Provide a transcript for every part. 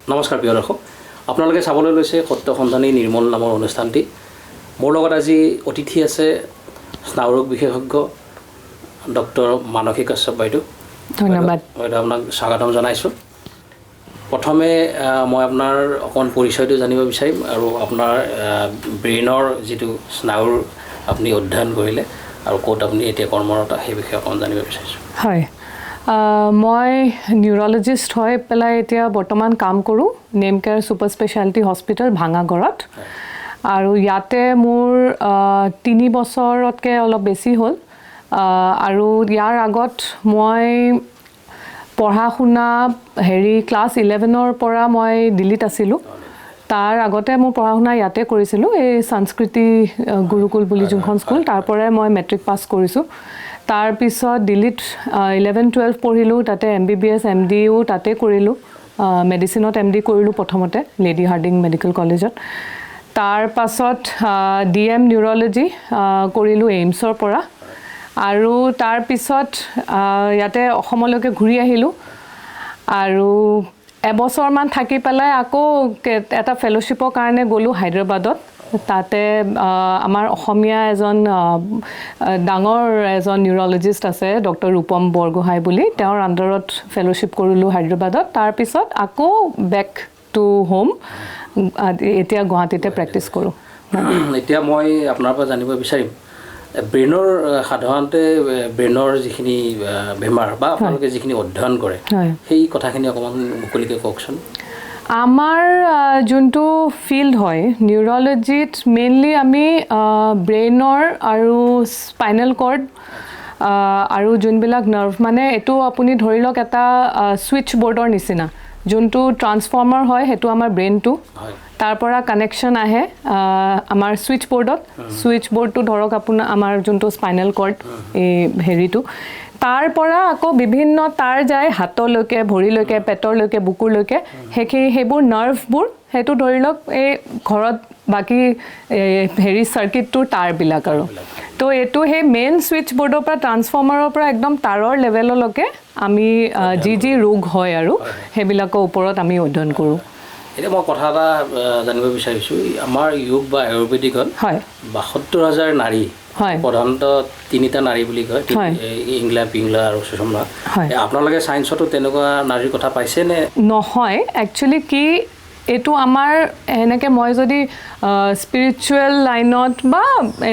নমস্কাৰ প্ৰিয় দৰ্শক, আপোনালোকে চাবলৈ লৈছে সত্য সন্ধানী নিৰ্মল নামৰ অনুষ্ঠানটি। মোৰ লগত আজি অতিথি আছে স্নায়ুৰোগ বিশেষজ্ঞ ডক্টৰ মানসী কাশ্যপ বাইদেউ। ধন্যবাদ বাইদেউ, আপোনাক স্বাগতম জনাইছোঁ। প্ৰথমে মই আপোনাৰ অকণ পৰিচয়টো জানিব বিচাৰিম আৰু আপোনাৰ ব্ৰেইনৰ যিটো স্নায়ুৰ আপুনি অধ্যয়ন কৰিলে আৰু ক'ত আপুনি এতিয়া কৰ্মৰত সেই বিষয়ে অকণ জানিব বিচাৰিছোঁ। হয়, মই নিউৰলজিষ্ট হৈ পেলাই এতিয়া বৰ্তমান কাম কৰোঁ Nemcare super speciality hospital ভাঙাগড়ত। আৰু ইয়াতে মোৰ 3 বছৰতকৈ অলপ বেছি হ'ল। আৰু ইয়াৰ আগত মই পঢ়া শুনা ক্লাছ 11ৰ পৰা মই দিল্লীত আছিলোঁ। তাৰ আগতে মোৰ পঢ়া শুনা ইয়াতে কৰিছিলোঁ, এই সংস্কৃতি গুৰুকুল বুলি যোনখন স্কুল, তাৰ পৰাই মই মেট্ৰিক পাছ কৰিছোঁ। তাৰপিছত দিল্লীত 11-12 পঢ়িলোঁ, তাতে MBBS MDও তাতে কৰিলোঁ। মেডিচিনত MD কৰিলোঁ প্ৰথমতে লেডি হাৰ্ডিং মেডিকেল কলেজত। তাৰ পাছত DM নিউৰলজি কৰিলোঁ এইমছৰ পৰা। আৰু তাৰপিছত ইয়াতে অসমলৈকে ঘূৰি আহিলোঁ আৰু এবছৰমান থাকি পেলাই আকৌ এটা ফেলোশ্বিপৰ কাৰণে গ'লোঁ হায়দৰাবাদত। তাতে আমাৰ অসমীয়া ডাঙৰ এজন নিউৰলজিষ্ট আছে ডক্টৰ ৰূপম বৰগোহাঁই বুলি, তেওঁৰ আণ্ডাৰত ফেলোশ্বিপ কৰিলোঁ হায়দৰাবাদত। তাৰপিছত আকৌ বেক টু হোম, এতিয়া গুৱাহাটীতে প্ৰেক্টিছ কৰোঁ। এতিয়া মই আপোনাৰ পৰা জানিব বিচাৰিম, ব্ৰেইনৰ সাধাৰণতে ব্ৰেইনৰ যিখিনি বেমাৰ বা আপোনালোকে যিখিনি অধ্যয়ন কৰে সেই কথাখিনি অকণমান মুকলিকৈ কওকচোন। আমাৰ যোনটো ফিল্ড হয় নিউৰলজিত, মেইনলি আমি ব্ৰেইনৰ আৰু স্পাইনেল কৰ্ড আৰু যোনবিলাক নাৰ্ভ, মানে এইটো আপুনি ধৰি লওক এটা ছুইচ বৰ্ডৰ নিচিনা, যোনটো ট্ৰান্সফৰ্মাৰ হয় সেইটো আমাৰ ব্ৰেইনটো। তাৰ পৰা কানেকশ্যন আহে আমাৰ ছুইচ বৰ্ডত। ছুইচ বৰ্ডটো ধৰক আমাৰ যোনটো স্পাইনেল কৰ্ড, এই তাৰ পৰা আকৌ বিভিন্ন তাঁৰ যায় হাতলৈকে, ভৰিলৈকে, পেটৰলৈকে, বুকুৰলৈকে। সেইবোৰ নাৰ্ভবোৰ, সেইটো ধৰি লওক এই ঘৰত বাকী চাৰ্কিটটোৰ তাঁৰবিলাক আৰু। তো এইটো সেই মেইন ছুইচ বৰ্ডৰ পৰা, ট্ৰান্সফৰ্মাৰৰ পৰা একদম তাঁৰৰ লেভেললৈকে আমি যি ৰোগ হয় আৰু সেইবিলাকৰ ওপৰত আমি অধ্যয়ন কৰোঁ। এতিয়া মই কথা এটা জানিব বিচাৰিছোঁ, আমাৰ যোগ বা আয়ুৰ্বেদিকত 72,000 নাৰী, প্ৰধানতঃ 3টা নাৰী বুলি কয়, ইংলা, পিংলা আৰু সুষমা। আপোনালোকে ছায়েন্সতো তেনেকুৱা নাৰীৰ কথা পাইছেনে? নহয়, একচুৱেলি কি এইটো আমাৰ এনেকৈ মই যদি স্পিৰিচুৱেল লাইনত বা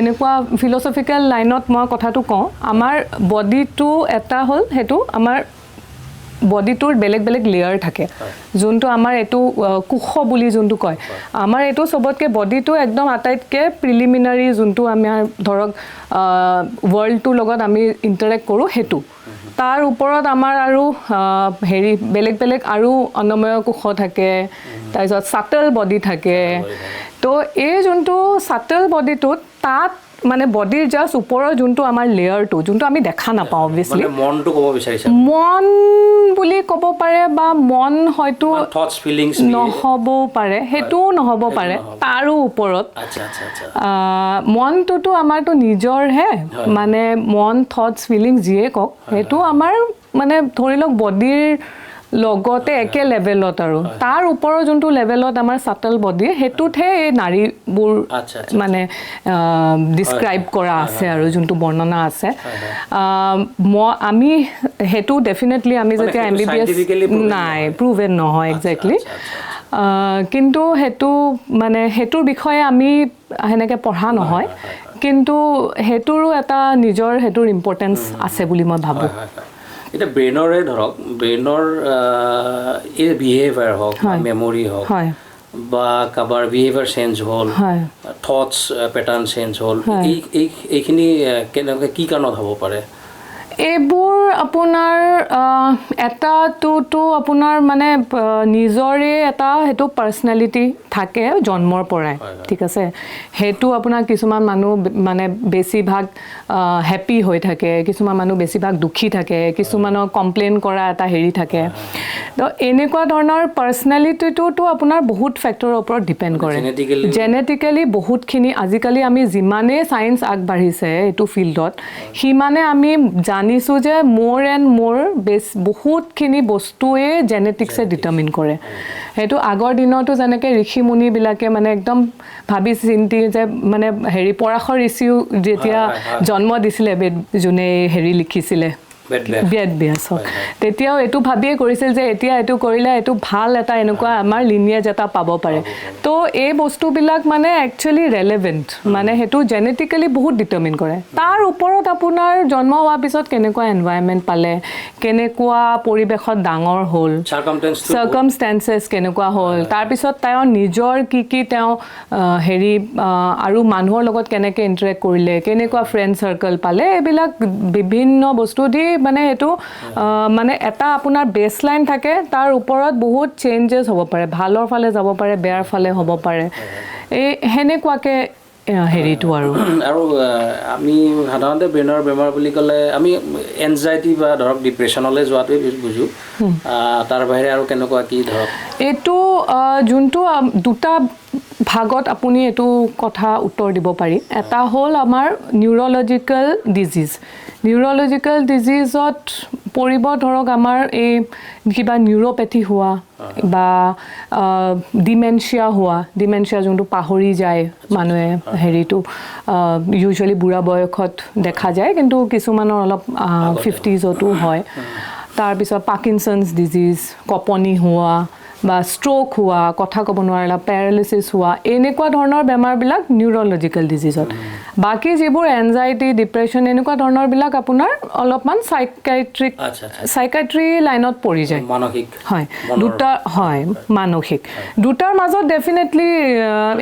এনেকুৱা ফিলচফিকেল লাইনত মই কথাটো কওঁ, আমাৰ বডিটো এটা হ'ল, সেইটো আমাৰ বডিটোৰ বেলেগ বেলেগ লেয়াৰ থাকে। যোনটো আমাৰ এইটো কোষ বুলি যোনটো কয়, আমাৰ এইটো চবতকৈ বডিটো একদম আটাইতকৈ প্ৰিলিমিনাৰী, যোনটো আমাৰ ধৰক ৱৰ্ল্ডটোৰ লগত আমি ইণ্টাৰেক্ট কৰোঁ সেইটো। তাৰ ওপৰত আমাৰ আৰু বেলেগ বেলেগ আৰু অন্নময় কোষ থাকে, তাৰপিছত চাটল বডি থাকে। তো এই যোনটো চাটল বডিটোত, তাত মানে বডিৰ জাষ্ট ওপৰৰ যোনটো আমাৰ লেয়াৰটো, যোনটো আমি দেখা নাপাওঁ অবভিয়াছলি, মনটো ক'ব বিচাৰিছে, মন বুলি ক'ব পাৰে, বা মন হয়তো নহ'বও পাৰে, সেইটোও নহ'ব পাৰে, তাৰো ওপৰত। মনটোতো আমাৰতো নিজৰহে, মানে মন, থটছ, ফিলিংছ যিয়ে কওক, সেইটো আমাৰ মানে ধৰি লওক বডিৰ লগতে একে লেভেলত। আৰু তাৰ ওপৰৰ যোনটো লেভেলত আমাৰ চাটল বডি, সেইটোতহে এই নাৰীবোৰ মানে ডিছক্ৰাইব কৰা আছে আৰু যোনটো বৰ্ণনা আছে। আমি সেইটো ডেফিনেটলি আমি যেতিয়া MBBS নাই, প্ৰুভেন নহয় একজেক্টলি, কিন্তু সেইটো মানে সেইটোৰ বিষয়ে আমি সেনেকৈ পঢ়া নহয়, কিন্তু সেইটোৰো এটা নিজৰ সেইটোৰ ইম্পৰ্টেঞ্চ আছে বুলি মই ভাবোঁ। এতিয়া ব্ৰেইনৰে ধৰক, ব্ৰেইনৰ এই বিহেভিয়াৰ হওক, মেমৰি হওক, বা কাৰোবাৰ বিহেভিয়াৰ চেঞ্জ হ'ল, থটছ পেটাৰ্ণ চেঞ্জ হ'ল, এইখিনি কেনেকৈ কি কাৰণত হ'ব পাৰে? এইবোৰ আপোনাৰ এটাতো আপোনাৰ মানে নিজৰে এটা সেইটো পাৰ্চনেলিটি থাকে জন্মৰ পৰাই, ঠিক আছে। সেইটো আপোনাৰ কিছুমান মানুহ মানে বেছিভাগ হেপী হৈ থাকে, কিছুমান মানুহ বেছিভাগ দুখী থাকে, কিছুমানৰ কমপ্লেইন কৰা এটা থাকে। তো এনেকুৱা ধৰণৰ পাৰ্চনেলিটিটোতো আপোনাৰ বহুত ফেক্টৰৰ ওপৰত ডিপেণ্ড কৰে। জেনেটিকেলি বহুতখিনি, আজিকালি আমি যিমানেই ছায়েন্স আগবাঢ়িছে এইটো ফিল্ডত, সিমানে আমি জানিছোঁ যে মোৰ এণ্ড মোৰ বহুতখিনি বস্তুৱে জেনেটিক্সে ডিটাৰমিন কৰে সেইটো আগৰ দিনতো যেনেকৈ ঋষি মুনিবিলাকে মানে একদম ভাবি চিন্তি যে মানে হেৰি পৰাশৰ ঋষিও যেতিয়া জন্ম দিছিলে যোনে হেৰি লিখিছিলে বেদ তেতিয়াও এইটো ভাবিয়ে কৰিছিল যে এতিয়া এইটো কৰিলে এইটো ভাল এটা এনেকুৱা আমাৰ লিনিয়েজ এটা পাব পাৰে তো এই বস্তুবিলাক মানে একচুৱেলি ৰেলেভেণ্ট মানে সেইটো জেনেটিকেলি বহুত ডিটাৰমিন কৰে তাৰ ওপৰত আপোনাৰ জন্ম হোৱাৰ পিছত কেনেকুৱা এনভাইৰনমেণ্ট পালে কেনেকুৱা পৰিৱেশত ডাঙৰ হ'ল চাৰ্কামষ্টেঞ্চেছ কেনেকুৱা হ'ল তাৰপিছত তেওঁৰ নিজৰ কি তেওঁ হেৰি আৰু মানুহৰ লগত কেনেকৈ ইণ্টাৰেক্ট কৰিলে কেনেকুৱা ফ্ৰেণ্ড চাৰ্কল পালে এইবিলাক বিভিন্ন বস্তু দি মানে এইটো মানে এটা আপোনাৰ বেছলাইন থাকে তাৰ ওপৰত বহুত চেঞ্জেছ হ'ব পাৰে ভালৰ ফালে যাব পাৰে বেয়াৰ ফালে হ'ব পাৰে এই সেনেকুৱাকৈ হেৰিটো আৰু আমি সাধাৰণতে ব্ৰেইনৰ বেমাৰ বুলি ক'লে আমি এনজাইটি বা ধৰক ডিপ্ৰেশ্যনলৈ যোৱাটোৱে বুজোঁ তাৰ বাহিৰে আৰু কেনেকুৱা কি ধৰক এইটো যোনটো দুটা ভাগত আপুনি এইটো কথা উত্তৰ দিব পাৰি এটা হ'ল আমাৰ নিউৰলজিকেল ডিজিজত পৰিব ধৰক আমাৰ এই কিবা নিউৰোপেথি হোৱা বা ডিমেনচিয়া যোনটো পাহৰি যায় মানুহে হেৰিটো ইউজুৱেলি বুঢ়া বয়সত দেখা যায় কিন্তু কিছুমানৰ অলপ 50sতো হয় তাৰপিছত পাৰ্কিনছনছ ডিজিজ কঁপনি হোৱা বা ষ্ট্ৰোক হোৱা কথা ক'ব নোৱাৰা পেৰালাইচিছ হোৱা এনেকুৱা ধৰণৰ বেমাৰবিলাক নিউৰলজিকেল ডিজিজত বাকী যিবোৰ এনজাইটি ডিপ্ৰেশ্যন এনেকুৱা ধৰণৰবিলাক আপোনাৰ অলপমান চাইকাইট্ৰি লাইনত পৰি যায় হয় দুটা হয় মানসিক দুটাৰ মাজত ডেফিনেটলি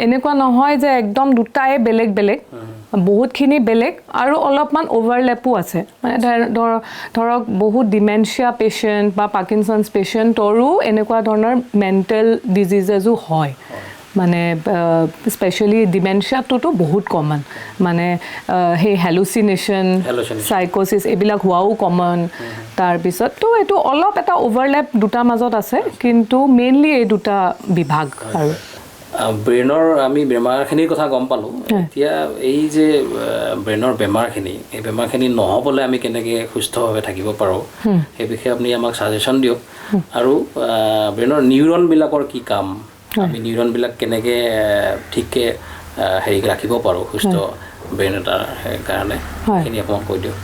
এনেকুৱা নহয় যে একদম দুটাই বেলেগ বহুতখিনি বেলেগ আৰু অলপমান অভাৰলেপো আছে মানে ধৰক বহুত ডিমেনচিয়া পেচেণ্ট বা পাৰ্কিনছনছ পেচেণ্টৰো এনেকুৱা ধৰণৰ মেণ্টেল ডিজিজেছো হয় মানে স্পেচিয়েলি ডিমেনচিয়াটোতো বহুত কমন মানে সেই হেলুচিনেশ্যন চাইক'চিছ এইবিলাক হোৱাও কমন তাৰপিছত তো এইটো অলপ এটা অভাৰলেপ দুটাৰ মাজত আছে কিন্তু মেইনলি এই দুটা বিভাগ আৰু ব্ৰেইনৰ আমি বেমাৰখিনিৰ কথা গম পালোঁ এতিয়া এই যে ব্ৰেইনৰ বেমাৰখিনি এই বেমাৰখিনি নহ'বলৈ আমি কেনেকৈ সুস্থভাৱে থাকিব পাৰোঁ সেই বিষয়ে আপুনি আমাক ছাজেশ্যন দিয়ক আৰু ব্ৰেইনৰ নিউৰনবিলাকৰ কি কাম আমি নিউৰনবিলাক কেনেকৈ ঠিককৈ হেৰি ৰাখিব পাৰোঁ সুস্থ ব্ৰেইন এটাৰ কাৰণে সেইখিনি আপোনাক কৈ দিয়ক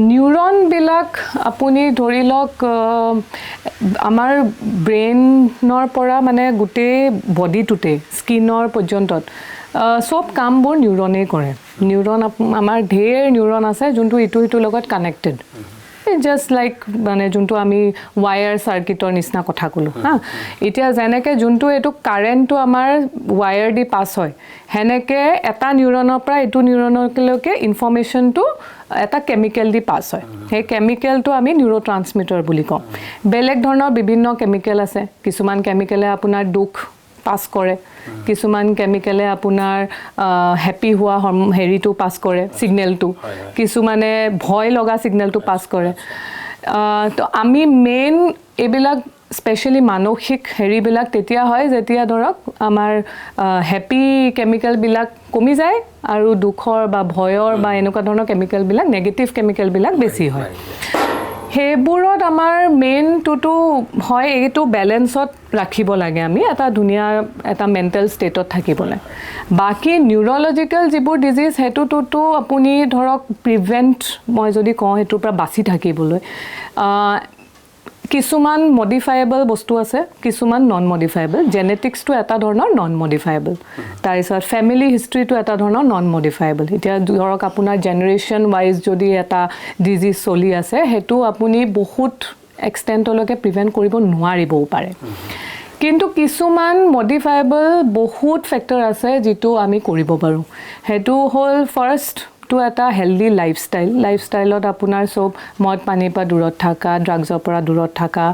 নিউৰনবিলাক আপুনি ধৰি লওক আমাৰ ব্ৰেইনৰ পৰা মানে গোটেই বডিটোতে স্কিনৰ পৰ্যন্তত চব কামবোৰ নিউৰনেই কৰে নিউৰন আমাৰ ঢেৰ নিউৰন আছে যোনটো ইটোৰ লগত কানেক্টেড জাষ্ট লাইক মানে যোনটো আমি ৱায়াৰ চাৰ্কিটৰ নিচিনা কথা ক'লোঁ হা এতিয়া যেনেকৈ যোনটো এইটো কাৰেণ্টটো আমাৰ ৱায়াৰ দি পাছ হয় সেনেকৈ এটা নিউৰনৰ পৰা এইটো নিউৰনলৈকে ইনফৰ্মেশ্যনটো এটা কেমিকেল দি পাছ হয় সেই কেমিকেলটো আমি নিউৰো ট্ৰান্সমিটাৰ বুলি কওঁ বেলেগ ধৰণৰ বিভিন্ন কেমিকেল আছে কিছুমান কেমিকেলে আপোনাৰ দুখ পাছ কৰে কিছুমান কেমিকেলে আপোনাৰ হেপী হোৱা হেৰিটো পাছ কৰে ছিগনেলটো কিছুমানে ভয় লগা ছিগনেলটো পাছ কৰে তো আমি মেইন এইবিলাক স্পেচিয়েলি মানসিক হেৰিবিলাক তেতিয়া হয় যেতিয়া ধৰক আমাৰ হেপী কেমিকেলবিলাক কমি যায় আৰু দুখৰ বা ভয়ৰ বা এনেকুৱা ধৰণৰ কেমিকেলবিলাক নেগেটিভ কেমিকেলবিলাক বেছি হয় সেইবোৰত আমাৰ মেইনটোতো হয় এইটো বেলেঞ্চত ৰাখিব লাগে আমি এটা ধুনীয়া এটা মেণ্টেল ষ্টেটত থাকিবলৈ বাকী নিউৰলজিকেল যিবোৰ ডিজিজ সেইটোতো আপুনি ধৰক প্ৰিভেণ্ট মই যদি কওঁ সেইটোৰ পৰা বাচি থাকিবলৈ কিছুমান মডিফায়েবল বস্তু আছে কিছুমান নন মডিফায়েবল জেনেটিক্সটো এটা ধৰণৰ নন মডিফায়েবল তাৰপিছত ফেমিলি হিষ্ট্ৰীটো এটা ধৰণৰ নন মডিফায়েবল এতিয়া ধৰক আপোনাৰ জেনেৰেশ্যন ৱাইজ যদি এটা ডিজিজ চলি আছে সেইটো আপুনি বহুত এক্সটেণ্টলৈকে প্ৰিভেণ্ট কৰিব নোৱাৰিবও পাৰে কিন্তু কিছুমান মডিফায়েবল বহুত ফেক্টৰ আছে যিটো আমি কৰিব পাৰোঁ সেইটো হ'ল ফাৰ্ষ্টটো এটা হেল্ডি লাইফষ্টাইলত আপোনাৰ চব মদ পানীৰ পৰা দূৰত থকা ড্ৰাগছৰ পৰা দূৰত থকা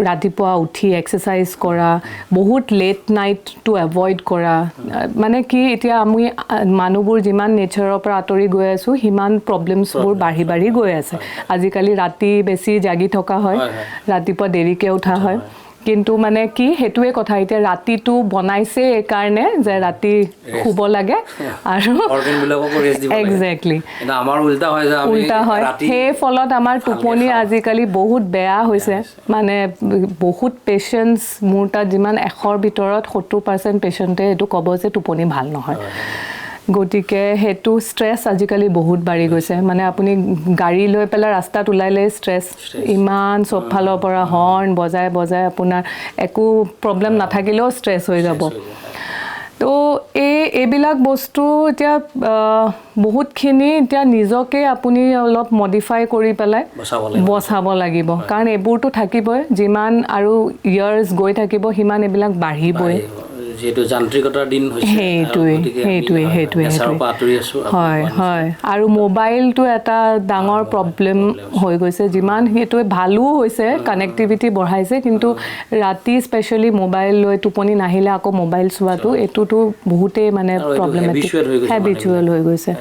ৰাতিপুৱা উঠি এক্সাৰচাইজ কৰা বহুত লেট নাইটটো এভইড কৰা মানে কি এতিয়া আমি মানুহবোৰ যিমান নেচাৰৰ পৰা আঁতৰি গৈ আছোঁ সিমান প্ৰব্লেমছবোৰ বাঢ়ি গৈ আছে আজিকালি ৰাতি বেছি জাগি থকা হয় ৰাতিপুৱা দেৰিকৈ উঠা হয় কিন্তু মানে কি হেতুৱে কথা এতিয়া ৰাতিটো বনাইছে এই কাৰণে যে ৰাতি শুব লাগে আৰু অৰ্গান বিলাককো ৰেষ্ট দিব লাগে এক্স্যাক্টলি এটা আমাৰ উল্টা হয় যে আমি ৰাতি সেই ফলত আমাৰ টোপনি আজিকালি বহুত বেয়া হৈছে মানে বহুত পেশেন্টস মোৰ তাত যিমান 100ৰ ভিতৰত 70% পেশেন্টে এটো ক'ব যে টোপনি ভাল নহয় গতিকে হেতু স্ট্ৰেছ আজিকালি বহুত বাঢ়ি গৈছে মানে আপুনি গাড়ী লৈ পেলা ৰাস্তাত উলাইলে স্ট্ৰেছ ইমান সব ফালৰ পৰা হৰ্ন বজাই বজাই আপোনাৰ একো প্ৰবলেম নাথাকিলেও স্ট্ৰেছ হৈ যাব তো এইবিলাক বস্তু এতিয়া বহুতখিনি এতিয়া নিজকে আপুনি অলপ মডিফাই কৰি পেলাই বচাব লাগিব কাৰণ এইবোৰটো থাকিবই যিমান আৰু ইয়াৰ্স গৈ থাকিব হিমান এইবিলাক বাঢ়িবই যেটো যান্ত্ৰিকতাৰ দিন হৈছে হেতুৱে হয় আৰু মোবাইলটো এটা ডাঙৰ প্ৰবলেম হৈ গৈছে যিমান হেতুৱে ভালো হৈছে কানেক্টিভিটি বঢ়াইছে কিন্তু ৰাতি স্পেশালি মোবাইল লৈ টোপনি নাহিলে আকৌ মোবাইল চোৱাটো এটোটো বহুতেই মানে প্ৰবলেমেটিক হেবিচুৱেল হৈ গৈছে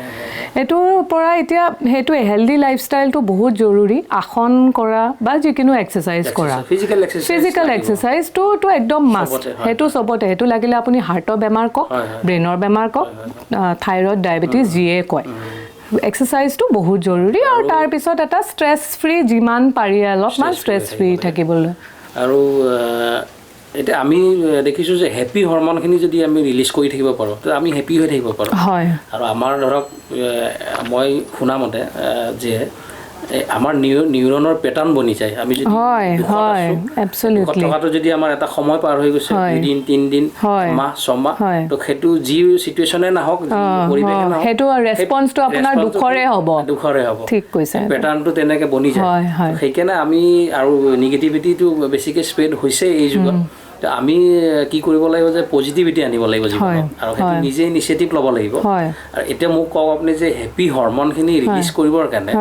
এটোৰ পৰা এতিয়া হেতুৱে হেলদি লাইফষ্টাইলটো বহুত জৰুৰী আসন কৰা বা যিকিনো এক্সাৰসাইজ কৰা ফিজিক্যাল এক্সাৰসাইজটো তো একদম মাষ্ট হেতু সবতে হেতু লাগিলে আপুনি হাৰ্টৰ বেমাৰ কক ব্ৰেইনৰ বেমাৰ কক থাইৰয়েড ডায়াবেটিস জিয়ে কয় এক্সাৰসাইজটো বহুত জৰুৰী আৰু তাৰ পিছত এটা ষ্ট্ৰেছ ফ্ৰী যিমান পাৰি অলপমান ষ্ট্ৰেছ ফ্ৰী থাকিবলৈ আৰু এটা আমি দেখিছো যে হ্যাপি হৰমনখিনি যদি আমি ৰিলিজ কৰি থাকিব পাৰো তো আমি হ্যাপি হৈ থাকিব পাৰো হয় আৰু আমাৰ ধৰক মই শুনা মতে যে আমাৰ নিউৰনৰ প্যাটাৰ্ন বনি যায় আমি যদি হয় এবছলিউটলি কথাটো যদি আমাৰ এটা সময় পাৰ হৈ গৈছে 2 দিন 3 দিন মাহ 6 মাহ তো হেতু জি সিচুৱেচনে না হক পৰিবেশে না হেতু ৰেসপন্সটো আপোনাৰ দুখৰে হ'ব ঠিক কৈছে প্যাটাৰ্নটো তেনেকে বনি যায় সেইকাৰণে আমি আৰু নেগেটিভিটিটো বেছিকে স্প্ৰেড হৈছে এই যুগত আমি কি কৰিব লাগিব যে পজিটিভিটি আনিব লাগিব জীৱনত আৰু হেতু নিজে ইনিশিয়েটিভ ল'ব লাগিব আৰু এতিয়া মোক কওক আপুনি যে হ্যাপি হৰমনখিনি ৰিলিজ কৰিবৰ কাৰণে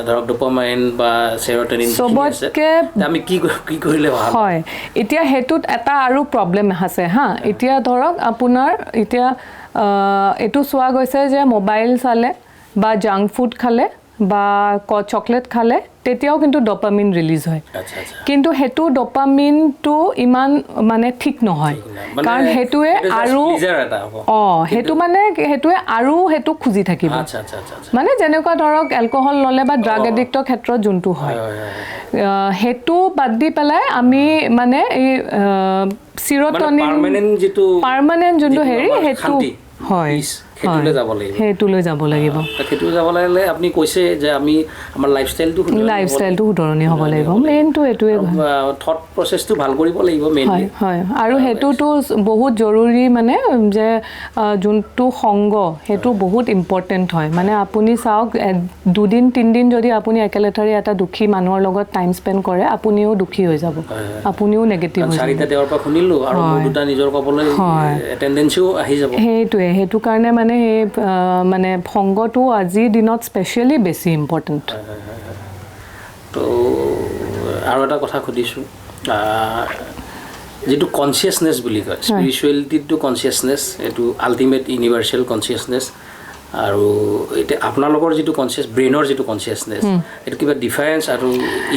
ধৰক ডোপামাইন বা সেৰোটোনিন সবতকে আমি কি কৰিলে ভাল হয় এতিয়া হেতুত এটা আৰু প্ৰবলেম আছে হা এতিয়া ধৰক আপোনাৰ এতিয়া এটো সোৱা গৈছে যে মোবাইল চালে বা জাঙ্ক ফুড খালে বা চকলেট খালে তেতিয়াও কিন্তু ডোপামিন ৰিলিজ হয় কিন্তু হেতু ডোপামিনটো ইমান মানে ঠিক নহয় কাৰণ হেতুৱে আৰু হেতু মানে হেতুৱে আৰু হেতু খুজি থাকিব মানে যেনেকুৱা ধৰক এলকহল ললে বা ড্ৰাগ এডিক্টৰ ক্ষেত্ৰত যোনটো হয় হেতু বাদ দি পেলাই আমি মানে এই সিৰোটোনিন পাৰ্মানেন্ট যোনটো হেৰি হেতু হয় হেতুলৈ যাব লাগিব আপুনি কৈছে যে আমি আমাৰ লাইফষ্টাইলটো সুধৰণি হ'ব লাগিব মেইনটো এটোৱে থট প্ৰসেসটো ভাল কৰিব লাগিব মেইনলি হয় আৰু হেতুটো বহুত জৰুৰী মানে যে যোনটো সংগ হেতু বহুত ইম্পৰ্টেন্ট হয় মানে আপুনি চাওক 2 দিন 3 দিন যদি আপুনি একেলেথাৰি এটা দুখী মানুহৰ লগত টাইম স্পেন্ড কৰে আপুনিও দুখী হৈ যাব আপুনিও নেগেটিভ হৈ যাব চাৰিটা দেওৰ পৰা শুনিলো আৰু দুটা নিজৰ কবলৈ টেন্ডেন্সিও আহি যাব হেতুৱে হেতু কাৰণে মানে মানে সংগটো আজি দিনত স্পেশালি বেছি ইম্পৰ্টেন্ট তো আৰু এটা কথা খুদিছো যেটো কনসিয়াসনেস বুলি কয় স্পিৰিচুৱেলিটি টু কনসিয়াসনেস এটো আল্টিমেট ইউনিভাৰ্সাল কনসিয়াসনেস আৰু এটা আপোনালোকৰ যেটো কনসিয়াস ব্ৰেইনৰ যেটো কনসিয়াসনেস এটো কিবা ডিফাৰেন্স আৰু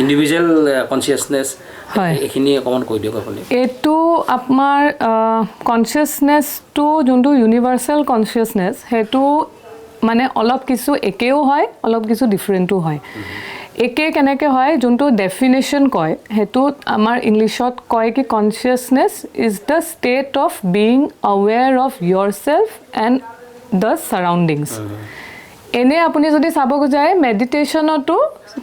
ইন্ডিভিজুৱেল কনসিয়াসনেস এখিনি অকমান কৈ দিয়ক আপুনি এটো আপোনাৰ কনসিয়াসনেসটো যোনটো ইউনিভাৰ্সাল কনসিয়াসনেস হেতু মানে অলপ কিছু একেও হয় অলপ কিছু ডিফাৰেন্টও হয় একে কেনেকে হয় যোনটো ডেফিনেশন কয় হেতু আমাৰ ইংলিশত কয় কি consciousness is the state of being aware of yourself and the surroundings এনে আপুনি যদি চাব যায় মেডিটেশনটো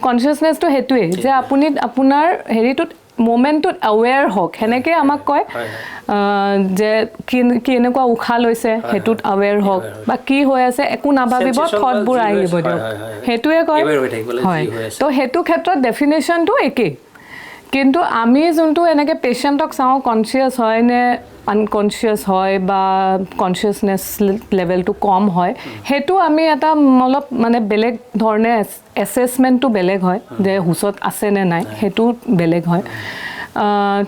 কনসিয়াসনেসটো হেতুৱে যে আপুনি আপোনাৰ হেৰিটোত মোমেন্টত অৱেৰ হক হেনেকে আমাক কয় যে কি এনেকুৱা উখা লৈছে হেতুত অৱেৰ হক বা কি হৈ আছে একো নাভাবিব থটবোৰ আহিব দিয়ক হেতুৱে কয় হয় তো হেতু ক্ষেত্ৰত ডেফিনেশনটো একে কিন্তু আমি যোনটো এনেকে পেশেন্টক চাও কনসিয়াস হয় নে আনকনসিয়াস হয় বা কনসিয়াসনেস লেভেলটো কম হয় হেতু আমি এটা অলপ মানে বেলেগ ধৰণে এসেসমেন্টটো বেলেগ হয় যে হুসত আছে নে নাই হেতু বেলেগ হয়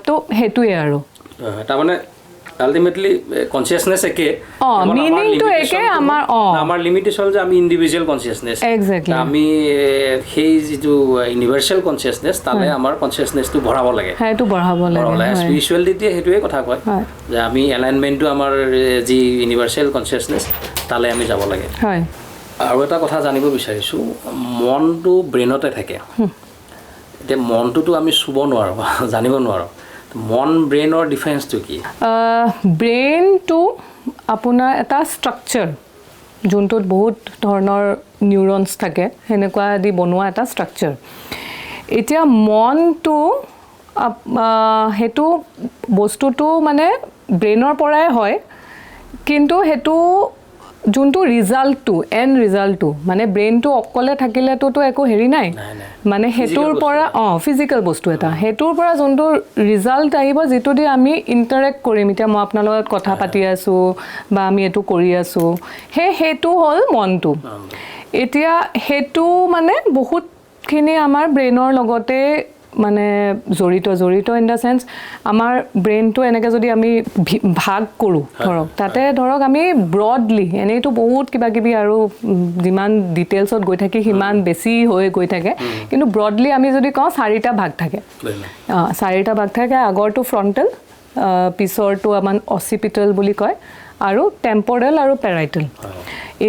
তো হেতুৱে আৰু তাৰ মানে আলটিমেটলি কনসিয়াসনেস একে মিনিংটো একে আমাৰ লিমিটেশন যে আমি ইন্ডিভিজুৱেল কনসিয়াসনেস এক্স্যাক্টলি আমি সেই যিটো ইউনিভাৰ্সাল কনসিয়াসনেস তালে আমাৰ কনসিয়াসনেসটো বঢ়াব লাগে সেইটো বঢ়াব লাগে স্পিৰিচুৱেলিটি হেতুৱে কথা কয় যে আমি এলাইনমেন্টটো আমাৰ যি ইউনিভাৰ্সাল কনসিয়াসনেস তালে আমি যাব লাগে হয় আৰু এটা কথা জানিব বিচাৰিছো মনটো ব্ৰেইনতে থাকে এতিয়া মনটোতো আমি চুব নোৱাৰো জানিব নোৱাৰো মন ব্ৰেইনৰ ডিফাৰেন্সটো কি ব্ৰেইনটো আপোনাৰ এটা ষ্ট্ৰাকচাৰ যোনটোত বহুত ধৰণৰ নিউৰনছ থাকে সেনেকুৱা দি বনোৱা এটা ষ্ট্ৰাকচাৰ এতিয়া মনটো হেতু বস্তুটো মানে ব্ৰেইনৰ পৰাই হয় কিন্তু হেতু যোনটো ৰিজাল্টটো এণ্ড ৰিজাল্টটো মানে ব্ৰেইনটো অকলে থাকিলেতো একো হেৰি নাই মানে হেতুৰ পৰা ফিজিকেল বস্তু এটা হেতুৰ পৰা যোনটো ৰিজাল্ট আহিব যেটো দি আমি ইন্টাৰেক্ট কৰিম এতিয়া মই আপোনাৰ লগত কথা পাতি আছো বা আমি এটো কৰি আছো হেতু হল মনটো এতিয়া হেতু মানে বহুত খিনি আমাৰ ব্ৰেইনৰ লগতে মানে জড়িত ইন দা সেন্স আমাৰ ব্ৰেইনটো এনেকে যদি আমি ভাগ কৰো ধৰক তাতে ধৰক আমি ব্ৰডলি এনেটো বহুত কিবা কিবি আৰু যিমান ডিটেইলছত গৈ থাকে হিমান বেছি হৈ গৈ থাকে কিন্তু ব্ৰডলি আমি যদি কওঁ চাৰিটা ভাগ থাকে চাৰিটা ভাগ থাকে আগৰটো ফ্ৰন্টাল পিছৰটো আমান অচিপিটাল বুলি কয় আৰু টেম্পোৰেল আৰু পেৰাইটেল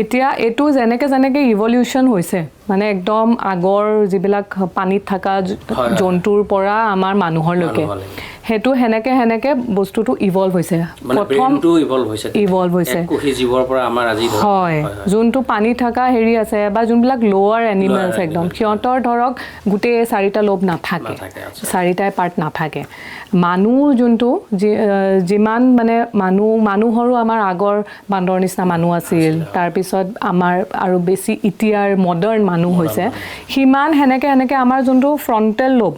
এতিয়া এটো যেনেকে ইভলিউশন হৈছে মানে একদম আগৰ যিবিলাক পানীত থকা জন্তুৰ পৰা আমাৰ মানুহৰ লৈকে হেতু হেনেকে বস্তুটো ইভলভ হৈছে প্ৰথমটো ইভলভ হৈছে কোহি জীৱৰ পৰা আমাৰ আজি হয় যোনটো পানী থকা হেৰি আছে বা যোনবিলাক লোৱাৰ এনিমেলছ একদম সিহঁতৰ ধৰক গুটে চাৰিটা লোব নাথাকে চাৰিটাই পাৰ্ট নাথাকে মানুহ যোনটো যিমান মানে মানুহৰো আমাৰ আগৰ বান্দৰ নিচিনা মানুহ আছিল তাৰ পিছত আমাৰ আৰু বেছি ইতিয়াৰ মডাৰ্ন মানুহ হৈছে হিমান হেনেকে আমাৰ যোনটো ফ্ৰন্টাল লোব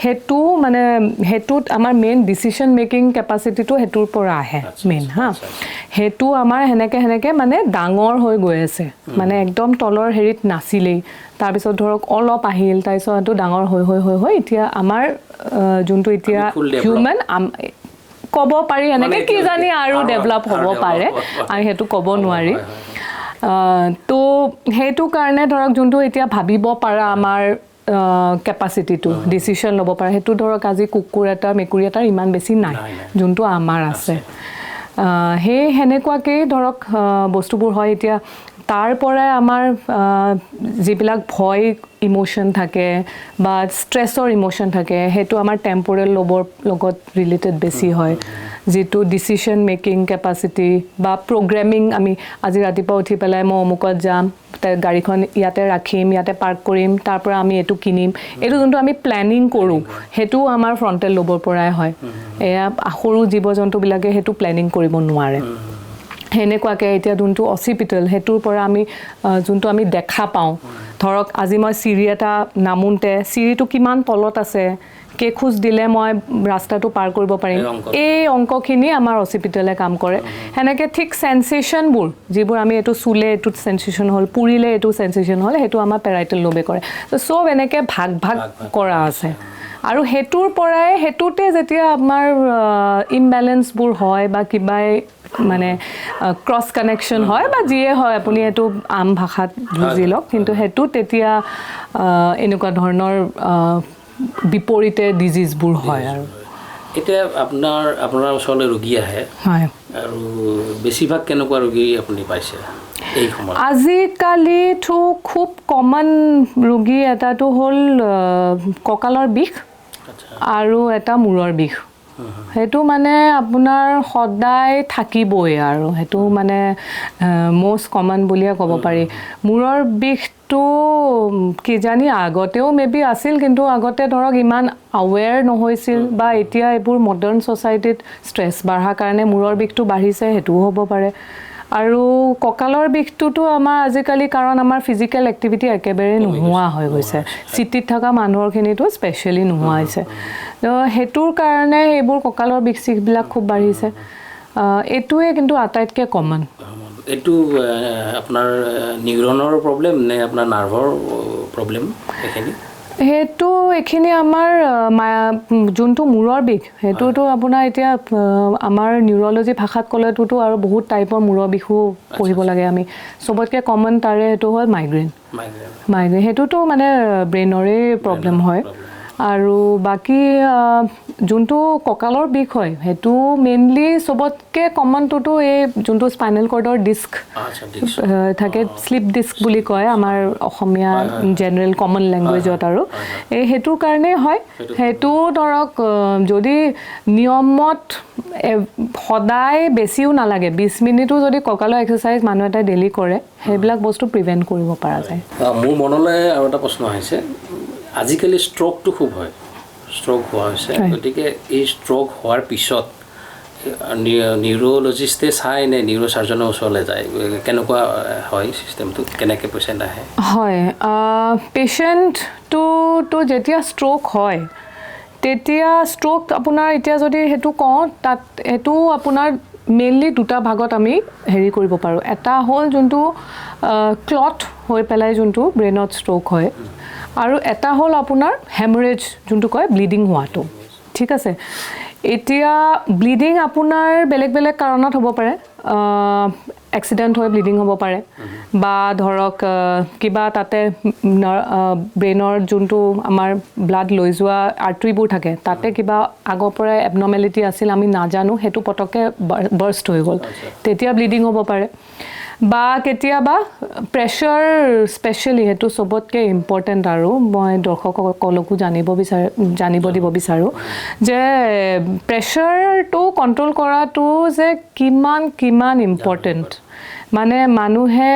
হেতু মানে হেতুত আমাৰ মেইন ডিসিশন মেকিং ক্যাপাসিটিটো হেতুৰ পৰা আহে মেইন হেতু আমাৰ হেনেকে মানে ডাঙৰ হৈ গৈ আছে মানে একদম তলৰ হেৰিত নাছিলেই তাৰ পিছত ধৰক অলপ আহিল তাৰ পিছত হেতু ডাঙৰ হৈ এতিয়া আমাৰ যোনটো এতিয়া হিউম্যান কব পাৰি এনেকে কি জানি আৰু ডেভেলপ হ'ব পাৰে আমি হেতু কব নোৱাৰি তো হেতু কাৰণে ধৰক যোনটো এতিয়া ভাবিব পাৰা আমাৰ ক্যাপাসিটিটো ডিসিশন লব পাৰে হেতু ধৰক আজি কুকুৰ এটা মেকুৰী এটা ইমান বেছি নাই যোনটো আমাৰ আছে হেনেকুৱাকে ধৰক বস্তুবোৰ হয় এতিয়া তাৰ পৰা আমাৰ যিবিলাক ভয় ইমোশন থাকে বা স্ট্ৰেছৰ ইমোশন থাকে হেতু আমাৰ টেম্পোৰেল লোবৰ লগত ৰিলেটেড বেছি হয় যেটো ডিসিশন মেকিং ক্যাপাসিটি বা প্ৰগ্ৰামিং আমি আজি ৰাতিপুৱা উঠি পেলাই মই অমুকত যাম গাড়ীখন ইয়াতে ৰাখিম ইয়াতে পাৰ্ক কৰিম তাৰ পৰা আমি এটো কিনিম এটো যোনটো আমি প্ল্যানিং কৰো হেতু আমাৰ ফ্ৰন্টাল লোবৰ পৰাই হয় এয়া সৰু জীৱ-জন্তু বিলাকে হেতু প্ল্যানিং কৰিব নোৱাৰে হেনেকুৱাকে এতিয়া যোনটো অচিপিটাল হেতুৰ পৰা আমি যোনটো আমি দেখা পাওঁ ধৰক আজি মই চিৰি এটা নামুনতে চিৰিটো কিমান তলত আছে কে খুজ দিলে মই ৰাস্তাটো পাৰ কৰিব পাৰিম এই অংকখিনি আমাৰ অচিপিটালে কাম কৰে হেনেকে ঠিক সেন্সেশনবোৰ যিবোৰ আমি এটো সুলে এটো সেন্সেশন হল পুৰিলে এটো সেন্সেশন হল হেতু আমাৰ পেৰাইটেল লোবে কৰে তো সব এনেকে ভাগ কৰা আছে আৰু হেতুৰ পৰাই হেতুতে যেতিয়া আমাৰ ইমব্যালেন্সবোৰ হয় বা কিবাই মানে ক্ৰস কানেকশন হয় বা যিয়ে হয় আপুনি এটো আম ভাষাত বুজি লওক কিন্তু হেতু তেতিয়া এনেকুৱা ধৰণৰ বিপৰীতে ডিজিজবোৰ হয় আৰু এতিয়া আপোনাৰ ওচৰলৈ ৰোগী আহে হয় আৰু বেছিভাগ কেনেকুৱা ৰোগী আপুনি পাইছে এই সময়ত আজিকালি তো খুব কমন ৰোগী এটাটো হল কঁকালৰ বিষ আৰু এটা মূৰৰ বিষ হেতু মানে আপোনাৰ সদায় থাকিবই আৰু হেতু মানে মোস্ট কমন বুলিয়ে ক'ব পাৰি মূৰৰ বিষটো কি জানি আগতেও মেবি আছিল কিন্তু আগতে ধৰক ইমান আৱেৰ নহৈছিল বা এতিয়া এইবোৰ মডাৰ্ন সোসাইটিত ষ্ট্ৰেছ বাঢ়া কাৰণে মূৰৰ বিষটো বাঢ়িছে হেতু হ'ব পাৰে আৰু কঁকালৰ বিষটোতো আমাৰ আজিকালি কাৰণ আমাৰ ফিজিক্যাল এক্টিভিটি একেবাৰে নোহোৱা হৈ গৈছে সিটিত থকা মানুহৰখিনিটো স্পেশালি নোহোৱা হৈছে তো হেতুৰ কাৰণে এইবোৰ কঁকালৰ বিষবিলাক খুব বাঢ়িছে এটোৱে কিন্তু আটাইতকৈ কমন এটো আপোনাৰ নিউৰনৰ প্ৰবলেম নে আপোনাৰ নাৰ্ভৰ প্ৰবলেম এখিনি হেতু এখিনি আমাৰ যোনটো মূৰৰ বিষ হেতুটো আপোনাৰ এতিয়া আমাৰ নিউৰলজি ভাষাত ক'লেতো আৰু বহুত টাইপৰ মূৰৰ বিষো পঢ়িব লাগে আমি সবতকে কমন তাৰে হেতু হ'ল মাইগ্ৰেন হেতুটো মানে ব্ৰেইনৰে প্ৰবলেম হয় আৰু বাকি যোনটো কঁকালৰ বিষ হয় হেতু মেইনলি সবতকে কমনটো এই যোনটো স্পাইনেল কৰ্ডৰ ডিস্ক থাকে স্লিপ ডিস্ক বুলি কয় আমাৰ অসমীয়া জেনাৰেল কমন লেংগুৱেজত আৰু এই হেতুৰ কাৰণে হয় হেতু ধৰক যদি নিয়মত সদায় বেছিও নালাগে 20 মিনিটো যদি কঁকালৰ এক্সাৰসাইজ মানুহ এটা ডেইলি কৰে সেইবিলাক বস্তু প্ৰিভেন্ট কৰিব পৰা যায় মোৰ মনলৈ আৰু এটা প্ৰশ্ন আহিছে আজিকালি ষ্ট্ৰোকটো খুব হয় ষ্ট্ৰোক হোৱা হৈছে গতিকে এই ষ্ট্ৰোক হোৱাৰ পিছত নিউৰলজিষ্টে চাই নে নিউৰ'চাৰ্জনৰ ওচৰলৈ যায় কেনেকুৱা হয় চিষ্টেমটো কেনেকৈ পেচেণ্ট আহে হয় পেচেণ্টটো যেতিয়া ষ্ট্ৰোক হয় তেতিয়া ষ্ট্ৰোক আপোনাৰ এতিয়া যদি হেতু কওঁ তাত হেতু আপোনাৰ মেইনলি দুটা ভাগত আমি হেৰি কৰিব পাৰোঁ এটা হ'ল যোনটো ক্লট হৈ পেলাই যোনটো ব্ৰেইনত ষ্ট্ৰোক হয় আৰু এটা হ'ল আপোনাৰ হেমৰেজ যোনটো কয় ব্লিডিং হোৱাটো ঠিক আছে এতিয়া ব্লিডিং আপোনাৰ বেলেগ বেলেগ কাৰণত হ'ব পাৰে এক্সিডেণ্ট হৈ ব্লিডিং হ'ব পাৰে বা ধৰক কিবা তাতে ব্ৰেইনৰ যোনটো আমাৰ ব্লাড লৈ যোৱা আৰ্টাৰীবোৰ থাকে তাতে কিবা আগৰ পৰা এবনৰ্মেলিটি আছিল আমি নাজানো হেতু পটককে বাৰ্ষ্ট হৈ গ'ল তেতিয়া ব্লিডিং হ'ব পাৰে বা কেতিয়াবা প্ৰেছাৰ স্পেচিয়েলি হেতু সবতকে ইম্পৰ্টেণ্ট আৰু মই দৰ্শকসকলকো জানিব দিব বিচাৰোঁ যে প্ৰেছাৰটো কণ্ট্ৰোল কৰাটো যে কিমান ইম্পৰ্টেণ্ট মানে মানুহে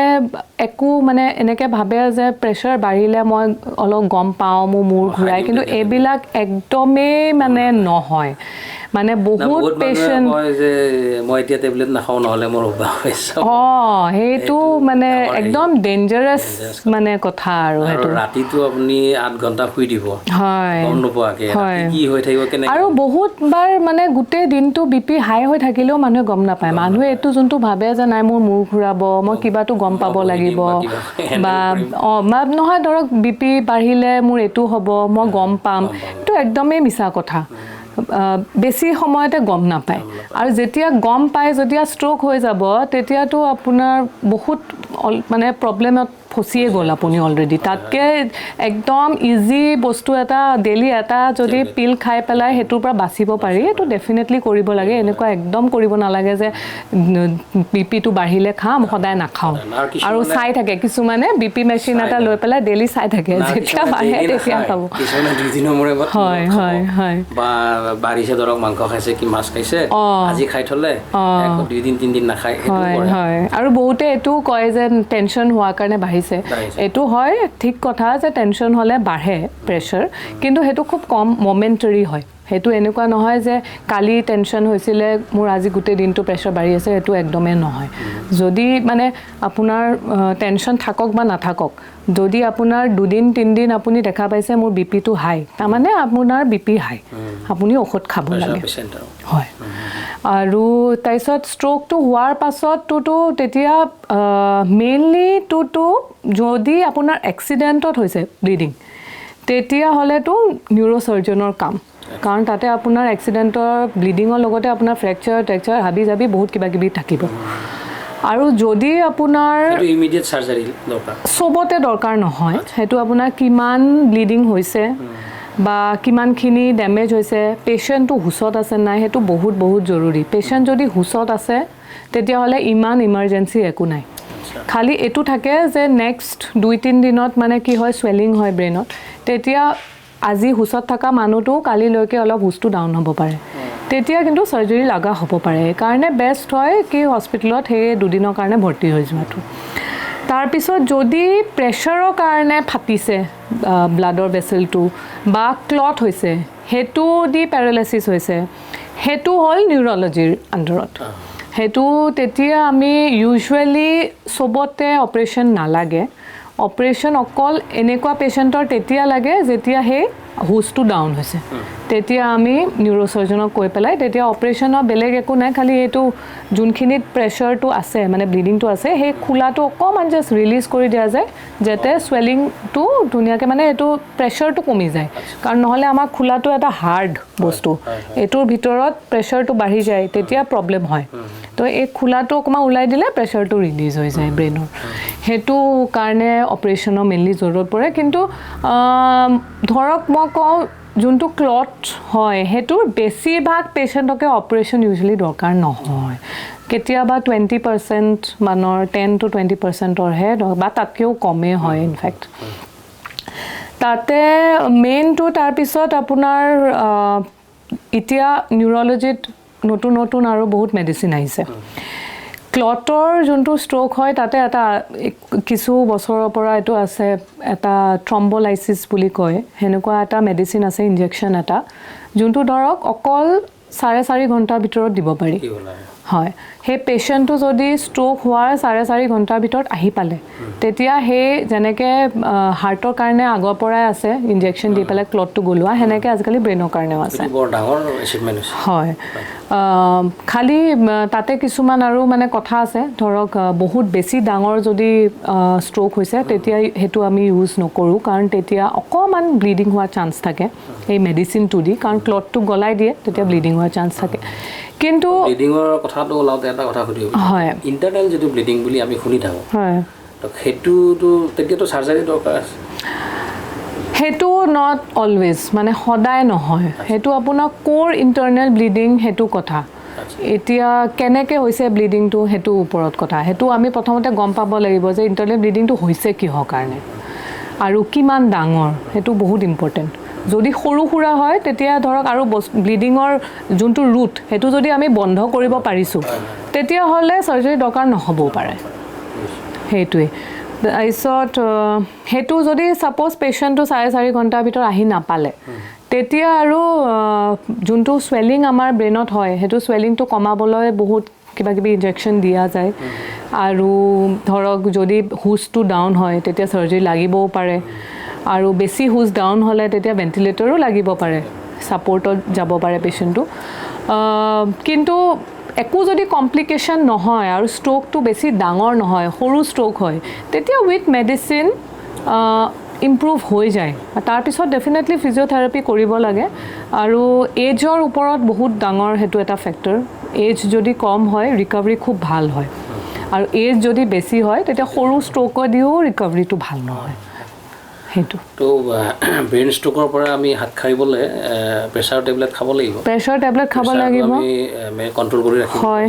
একো মানে এনেকৈ ভাবে যে প্ৰেছাৰ বাঢ়িলে মই অলপ গম পাওঁ মোৰ মূৰ ঘূৰাই কিন্তু এইবিলাক একদমেই মানে নহয় মানে বহুত পেশেন্ট কয় যে মই এতিয়া টেবলেট নাখাও নহলে মোৰ অভ্যাস হৈছে হেতু মানে একদম ডেঞ্জাৰাস মানে কথা আৰু হেতু ৰাতিটো আপুনি 8 ঘণ্টা শুই দিব হয় গম নোপোৱাকে কি হৈ থাকিব কেনে আৰু বহুত বাৰ মানে গোটেই দিনটো বিপি হাই হৈ থাকিলেও মানুহে গম নাপায় মানুহে এটো যোনটো ভাবে যে নাই মোৰ মূৰ ঘূৰাব মই কিবাটো গম পাব লাগিব বা নহয় ধৰক বিপি বাঢ়িলে মোৰ এটো হ'ব মই গম পাম তো একদমেই মিছা কথা বেছি সময়তে গম নাপায় আৰু যেতিয়া গম পায় যেতিয়া ষ্ট্ৰোক হৈ যাব তেতিয়াতো আপোনাৰ বহুত মানে প্ৰবলেমত ফচিয়ে গ'ল আপুনি অলৰেডি তাতকে একদম ইজি বস্তু এটা ডেইলি এটা যদি পিল খাই পেলাই হেতুৰ পৰা বাচিব পাৰি এটো ডেফিনেটলি কৰিব লাগে এনেকুৱা একদম কৰিব নালাগে যে বিপিটো বাঢ়িলে খাম সদায় নাখাওঁ আৰু চাই থাকে কিছুমানে বিপি মেচিন এটা লৈ পেলাই ডেইলি চাই থাকে যেতিয়া বাঢ়ে তেতিয়া খাব কিছুমানে 2 দিনৰ মূৰে হয় বা বাঢ়িছে ধৰক মাংস খাইছে কি মাছ খাইছে আজি খাই থলে 2 দিন 3 দিন নাখায় হেতু কৰে হয় আৰু বহুতে এটো কয় যে টেনচন হোৱাৰ কাৰণে বাঢ়িছে এটো হয় ঠিক কথা যে টেনচন হলে বাঢ়ে প্ৰেছাৰ কিন্তু হেতু খুব কম মোমেন্টাৰী হয় হেতু এনেকুৱা নহয় যে কালি টেনচন হৈছিলে মোৰ আজি গোটেই দিনটো প্ৰেছাৰ বাঢ়ি আছে হেতু একদমেই নহয় যদি মানে আপোনাৰ টেনচন থাকক বা নাথাকক যদি আপোনাৰ 2 দিন 3 দিন আপুনি দেখা পাইছে মোৰ বিপিটো হাই তাৰ মানে আপোনাৰ বিপি হাই আপুনি ঔষধ খাব লাগে হয় আৰু তাইছত ষ্ট্ৰোকটো হোৱাৰ পাছতটো তেতিয়া মেইনলি টু যদি আপোনাৰ এক্সিডেণ্টত হৈছে ব্লিডিং তেতিয়া হলেতো নিউৰোসাৰ্জনৰ কাম কাৰণ তাতে আপোনাৰ এক্সিডেণ্টৰ ব্লিডিঙৰ লগতে আপোনাৰ ফ্ৰেকচাৰ টেক্সচাৰ হাবি জাবি বহুত কিবা কিবি থাকিব আৰু যদি আপোনাৰ ইমিডিয়েট সাৰ্জাৰি দৰকাৰ সবতে দৰকাৰ নহয় হেতু আপোনাৰ কিমান ব্লিডিং হৈছে বা কিমানখিনি ড্যামেজ হৈছে পেশেন্টটো হুছত আছে নাই হেতু বহুত জৰুৰী পেশেন্ট যদি হুছত আছে তেতিয়া হলে ইমান ইমাৰ্জেন্সি একো নাই খালি এটো থাকে যে নেক্সট 2-3 দিনত মানে কি হয় সোয়েলিং হয় ব্ৰেইনত তেতিয়া আজি হুছত থকা মানুহটো কালি লৈকে অলপ হুছটো ডাউন হ'ব পাৰে তেতিয়া কিন্তু সাৰ্জাৰি লাগা হ'ব পাৰে কাৰণে বেস্ট হয় কি হস্পিটেলত হে 2 দিনৰ কাৰণে ভৰ্তি হৈ যোৱাটো তাৰ পিছত যদি প্ৰেছাৰৰ কাৰণে ফাটিছে ব্লাডৰ ভেসেলটো বা ক্লট হৈছে হেতু দি প্যাৰালাইসিস হৈছে হেতু হল নিউৰলজিৰ আন্ডাৰত হেতু তেতিয়া আমি ইউজুৱেলি সবতে অপাৰেশন নালাগে অপাৰেশ্যন অকল এনেকুৱা পেচেণ্টৰ তেতিয়া লাগে যেতিয়া সেই হুজটো ডাউন হৈছে তেতিয়া আমি নিউৰোচাৰ্জনক কৈ পেলাই তেতিয়া অপাৰেশ্যনৰ বেলেগ একো নাই খালি এইটো যোনখিনিত প্ৰেছাৰটো আছে মানে ব্লিডিংটো আছে সেই খোলাটো অকণমান জাষ্ট ৰিলিজ কৰি দিয়া যায় যাতে চুৱেলিংটো ধুনীয়াকৈ মানে এইটো প্ৰেছাৰটো কমি যায় কাৰণ নহ'লে আমাৰ খোলাটো এটা হাৰ্ড বস্তু এইটোৰ ভিতৰত প্ৰেছাৰটো বাঢ়ি যায় তেতিয়া প্ৰব্লেম হয় তো এই খোলাটো অকণমান ওলাই দিলে প্ৰেছাৰটো ৰিলিজ হৈ যায় ব্ৰেইনৰ সেইটো কাৰণে অপাৰেশ্যনৰ মেইনলি জৰুৰত পৰে কিন্তু ধৰক মই কওঁ যোনটো ক্লট হয় সেইটোৰ বেছিভাগ পেচেণ্টকে অপাৰেশ্যন ইউজুৱেলি দৰকাৰ নহয় কেতিয়াবা 20% মানৰ 10 to 20%হে বা তাতকৈও কমেই হয় ইনফেক্ট তাতে মেইনটো তাৰপিছত আপোনাৰ এতিয়া নিউৰলজিত নতুন নতুন আৰু বহুত মেডিচিন আহিছে ক্লটৰ যোনটো ষ্ট্ৰোক হয় তাতে এটা কিছু বছৰৰ পৰা এইটো আছে এটা থ্ৰম্বলাইচিছ বুলি কয় সেনেকুৱা এটা মেডিচিন আছে ইনজেকশ্যন এটা যোনটো ধৰক অকল 4.5 ঘণ্টাৰ ভিতৰত দিব পাৰি হয় সেই পেচেণ্টটো যদি ষ্ট্ৰোক হোৱাৰ 4.5 ঘণ্টাৰ ভিতৰত আহি পালে তেতিয়া সেই যেনেকৈ হাৰ্টৰ কাৰণে আগৰ পৰাই আছে ইনজেকশ্যন দি পেলাই ক্লটটো গলোৱা সেনেকৈ আজিকালি ব্ৰেইনৰ কাৰণেও আছে হয় খালি তাতে কিছুমান আৰু মানে কথা আছে ধৰক বহুত বেছি ডাঙৰ যদি ষ্ট্ৰোক হৈছে তেতিয়া সেইটো আমি ইউজ নকৰোঁ কাৰণ তেতিয়া অকণমান ব্লিডিং হোৱাৰ চান্স থাকে এই মেডিচিনটো দি কাৰণ ক্লটটো গলাই দিয়ে তেতিয়া ব্লিডিং হোৱাৰ চান্স থাকে কিন্তু ব্লিডিঙৰ কথাটো ওলাওতে এটা কথা সুধিব হয় ইণ্টাৰনেল যিটো ব্লিডিং বুলি আমি শুনি থাকোঁ হয় তো সেইটোতো তেতিয়াতো চাৰ্জাৰী দৰকাৰ আছে সেইটো নট অলৱেজ মানে সদায় নহয় সেইটো আপোনাৰ কোৰ ইণ্টাৰনেল ব্লিডিং সেইটো কথা এতিয়া কেনেকৈ হৈছে ব্লিডিংটো সেইটো ওপৰত কথা সেইটো আমি প্ৰথমতে গম পাব লাগিব যে ইণ্টাৰনেল ব্লিডিংটো হৈছে কিহৰ কাৰণে আৰু কিমান ডাঙৰ সেইটো বহুত ইম্পৰ্টেণ্ট যদি সৰু সুৰা হয় তেতিয়া ধৰক আৰু ব্লিডিঙৰ যোনটো ৰুট সেইটো যদি আমি বন্ধ কৰিব পাৰিছোঁ তেতিয়াহ'লে চাৰ্জাৰী দৰকাৰ নহ'বও পাৰে সেইটোৱে তাৰপিছত সেইটো যদি ছাপ'জ পেচেণ্টটো 4.5 ঘণ্টাৰ ভিতৰত আহি নাপালে তেতিয়া আৰু যোনটো চুৱেলিং আমাৰ ব্ৰেইনত হয় সেইটো চুৱেলিংটো কমাবলৈ বহুত কিবা কিবি ইনজেকশ্যন দিয়া যায় আৰু ধৰক যদি হুজটো ডাউন হয় তেতিয়া চাৰ্জাৰী লাগিবও পাৰে আৰু বেছি হুজ ডাউন হ'লে তেতিয়া ভেণ্টিলেটৰো লাগিব পাৰে ছাপৰ্টত যাব পাৰে পেচেণ্টটো কিন্তু একো যদি কমপ্লিকেশ্যন নহয় আৰু ষ্ট্ৰোকটো বেছি ডাঙৰ নহয় সৰু ষ্ট্ৰোক হয় তেতিয়া উইথ মেডিচিন ইম্প্ৰুভ হৈ যায় তাৰপিছত ডেফিনেটলি ফিজিঅ'থেৰাপি কৰিব লাগে আৰু এজৰ ওপৰত বহুত ডাঙৰ সেইটো এটা ফেক্টৰ এজ যদি কম হয় ৰিকভাৰী খুব ভাল হয় আৰু এজ যদি বেছি হয় তেতিয়া সৰু ষ্ট্ৰোকেদিও ৰিকভাৰীটো ভাল নহয় সেইটো তো ব্ৰেইন ষ্ট্ৰোকৰ পৰা আমি হাত সাৰিবলৈ প্ৰেছাৰ টেবলেট খাব লাগিব প্ৰেছাৰ টেবলেট খাব লাগিব আমি কণ্ট্ৰল কৰি ৰাখিব হয়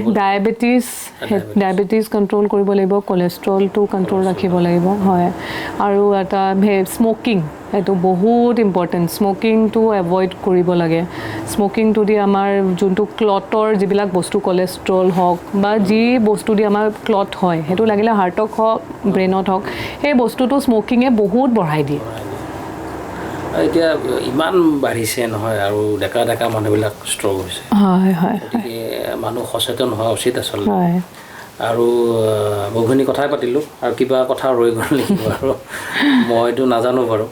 ডায়েবেটিছ কণ্ট্ৰল কৰিব লাগিব কলেষ্ট্ৰলটো কণ্ট্ৰল ৰাখিব লাগিব হয় আৰু এটা স্মকিং সেইটো বহুত ইম্পৰ্টেণ্ট স্মকিংটো এভইড কৰিব লাগে স্মকিংটো দি আমাৰ যোনটো ক্লটৰ যিবিলাক বস্তু কলেষ্ট্ৰল হওক বা যি বস্তু দি আমাৰ ক্লট হয় সেইটো লাগিলে হাৰ্টক হওক ব্ৰেইনত হওক সেই বস্তুটো স্মকিঙে বহুত বঢ়াই দিয়ে এতিয়া ইমান বাঢ়িছে নহয় আৰু ডেকা ডেকা মানুহবিলাক ষ্ট্ৰক হৈছে হয় হয় গতিকে মানুহ সচেতন হোৱা উচিত আচলতে আৰু বহুখিনি কথাই পাতিলোঁ আৰু কিবা কথা ৰৈ গ'ল নেকি আৰু মইতো নাজানো বাৰু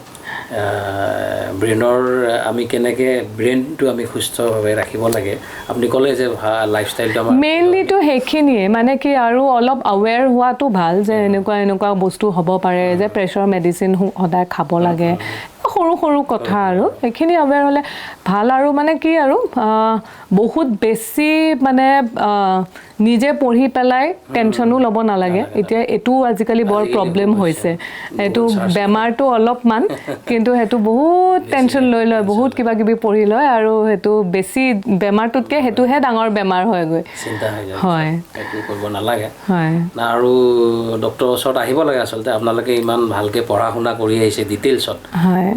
ব্ৰেইনৰ আমি কেনেকৈ ব্ৰেইনটো আমি সুস্থভাৱে ৰাখিব লাগে আপুনি ক'লে যে লাইফষ্টাইলটো আমাৰ মেইনলিটো সেইখিনিয়ে মানে কি আৰু অলপ আৱেৰ হোৱাটো ভাল যে এনেকুৱা বস্তু হ'ব পাৰে যে প্ৰেছাৰ মেডিচিন সদায় খাব লাগে সৰু সৰু কথা আৰু সেইখিনি আৱেৰ হ'লে ভাল আৰু মানে কি আৰু বহুত বেছি মানে নিজে পঢ়ি পেলাই টেনশ্যনো ল'ব নালাগে এতিয়া এইটো আজিকালি বৰ প্ৰব্লেম হৈছে এইটো বেমাৰটো অলপমান কিন্তু সেইটো বহুত টেনশ্যন লৈ লয় বহুত কিবা কিবি পঢ়ি লয় আৰু সেইটো বেছি বেমাৰটোতকৈ সেইটোহে ডাঙৰ বেমাৰ হয়গৈ চিন্তা হৈ যায় হয় সেইটো কৰিব নালাগে হয় আৰু ডক্টৰৰ ওচৰত আহিব লাগে আচলতে আপোনালোকে ইমান ভালকৈ পঢ়া শুনা কৰি আহিছে ডিটেইলছত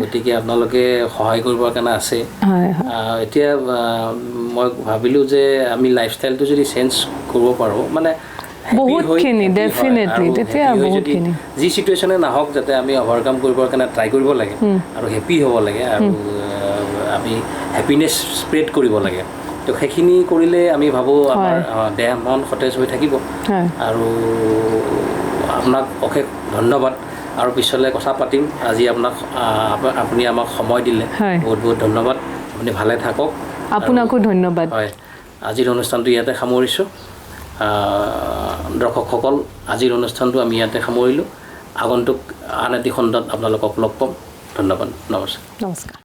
গতিকে আপোনালোকে সহায় কৰিবৰ কাৰণে আছে এতিয়া মই ভাবিলোঁ যে আমি লাইফষ্টাইলটো যদি চেঞ্জ কৰিব পাৰোঁ মানে বহুতখিনি ডেফিনেটলি তেতিয়া বহুতখিনি যি চিটুৱেশ্যনে নাহক যাতে আমি অভাৰকাম কৰিবৰ কাৰণে ট্ৰাই কৰিব লাগে আৰু হেপী হ'ব লাগে আৰু আমি হেপিনেছ স্প্ৰেড কৰিব লাগে তো সেইখিনি কৰিলে আমি ভাবোঁ আমাৰ দেহ মন সতেজ হৈ থাকিব আৰু আপোনাক অশেষ ধন্যবাদ আৰু পিছলৈ কথা পাতিম আজি আপুনি আমাক সময় দিলে বহুত বহুত ধন্যবাদ আপুনি ভালে থাকক আপোনাকো ধন্যবাদ হয় আজিৰ অনুষ্ঠানটো ইয়াতে সামৰিছোঁ দৰ্শকসকল আজিৰ অনুষ্ঠানটো আমি ইয়াতে সামৰিলোঁ আগন্তুক আন এটি খণ্ডত আপোনালোকক লগ পাম ধন্যবাদ নমস্কাৰ